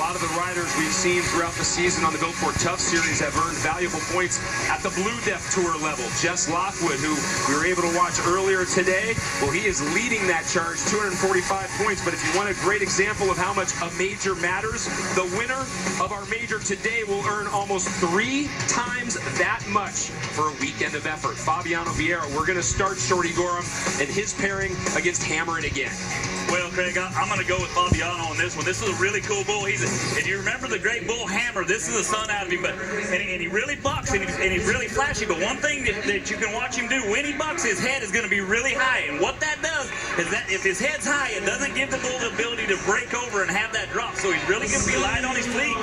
lot of the riders we've seen throughout the season on the Built Ford Tough Series have earned valuable points at the Blue Def Tour level. Jess Lockwood, who we were able to watch earlier today, well, he is leading that charge, 245 points. But if you want a great example of how much a major matters, the winner of our major today will earn almost 3 times that much for a weekend of effort. Fabiano Vieira, we're going to start Shorty Gorham and his pairing against Hammer It Again. Well, Craig, I'm going to go with Fabiano on this one. This is a really cool bull. If you remember the great bull Hammer, this is the son out of him. And he really bucks, and he's really flashy. But one thing that you can watch him do, when he bucks, his head is going to be really high. And what that does is that if his head's high, it doesn't give the bull the ability to break over and have that drop. So he's really going to be light on his feet.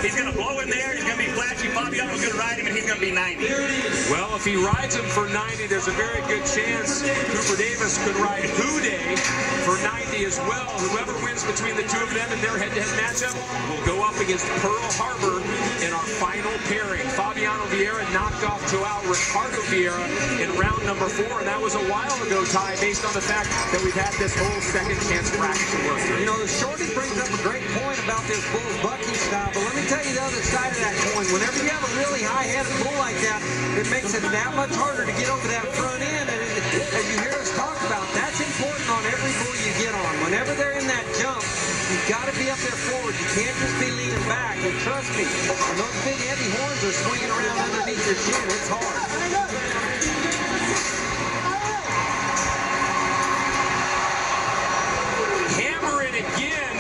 He's going to blow in there. He's going to be flashy. Fabiano's going to ride him, and he's going to be 90. Well, if he rides him for 90, there's a very good chance Cooper Davis could ride Houday for 90 as well. Whoever wins between the two of them in their head-to-head matchup will go up against Pearl Harbor in our final pairing. Fabiano Vieira knocked off Joao Ricardo Vieira in round number 4, and that was a while ago, Ty, based on the fact that we've had this whole second chance bracket to work through. You know, the Shorty brings up a great point about this bull's bucking style, but let me tell you the other side of that coin. Whenever you have a really high-headed bull like that, it makes it that much harder to get over that front end, and as you hear us talk about, that's important on every bull you get on. Whenever they're in that jump, you've got to be up there forward. You can't just be leaning back. And trust me, when those big heavy horns are swinging around underneath your chin, it's hard. Hammer It Again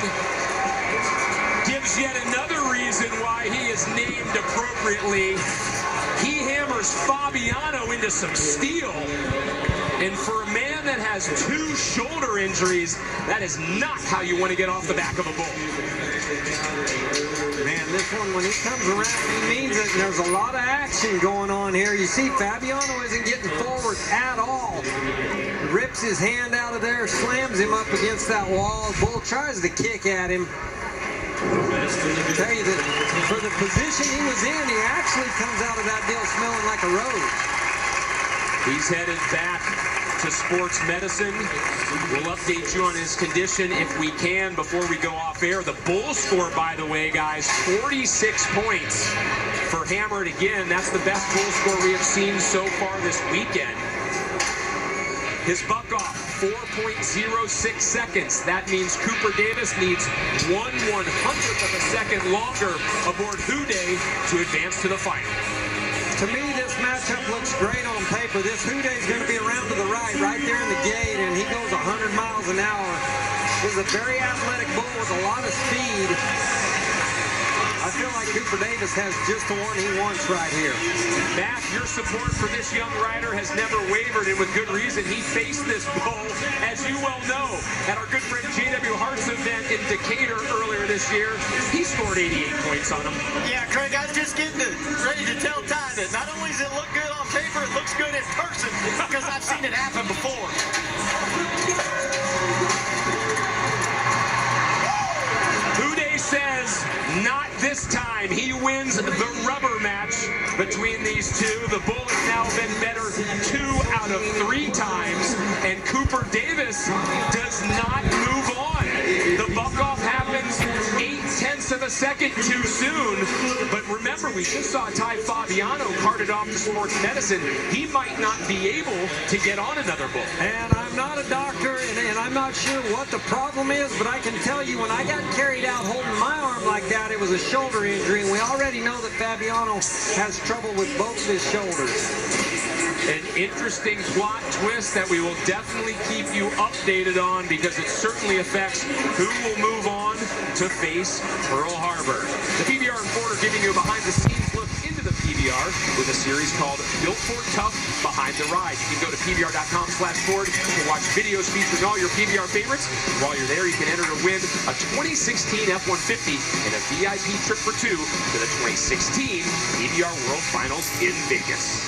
gives yet another reason why he is named appropriately. He hammers Fabiano into some steel. And for a man that has 2 shoulder injuries, that is not how you want to get off the back of a bull. Man, this one, when he comes around, he means it. And there's a lot of action going on here. You see, Fabiano isn't getting forward at all. Rips his hand out of there, slams him up against that wall. Bull tries to kick at him. I tell you that for the position he was in, he actually comes out of that deal smelling like a rose. He's headed back to sports medicine. We'll update you on his condition if we can before we go off air. The bull score, by the way, guys, 46 points for Hammer It Again. That's the best bull score we have seen so far this weekend. His buck off, 4.06 seconds. That means Cooper Davis needs 1/100th of a second longer aboard Houday to advance to the final. To me, this matchup looks great on paper. This Houday's going to be around to the right there in the gate, and he goes 100 miles an hour. This is a very athletic bull with a lot of speed. I feel like Cooper Davis has just the one he wants right here. Matt, your support for this young rider has never wavered, and with good reason. He faced this bull, as you well know, at our good friend J.W. Hart's event in Decatur earlier this year. He scored 88 points on him. Yeah, Craig, I was just getting ready to tell Ty that not only does it look good on paper, it looks good in person, because I've seen it happen before. Houday says, not this time. He wins the rubber match between these two. The bull has now been better 2 out of 3 times, and Cooper Davis does not move on. The buck-off happens 0.8 of a second too soon. But remember, we just saw Ty Fabiano carted off to sports medicine. He might not be able to get on another bull. And I'm not a doctor, and I'm not sure what the problem is, but I can tell you when I got carried out holding my arm like that, it was a shoulder injury, and we already know that Fabiano has trouble with both his shoulders. An interesting plot twist that we will definitely keep you updated on, because it certainly affects who will move on to face Pearl Harbor. The PBR reporter giving you a behind-the-scenes look into the PBR with a series called Built Ford Tough Behind the Ride. You can go to PBR.com/Ford to watch videos featuring all your PBR favorites. While you're there, you can enter to win a 2016 F-150 and a VIP trip for 2 to the 2016 PBR World Finals in Vegas.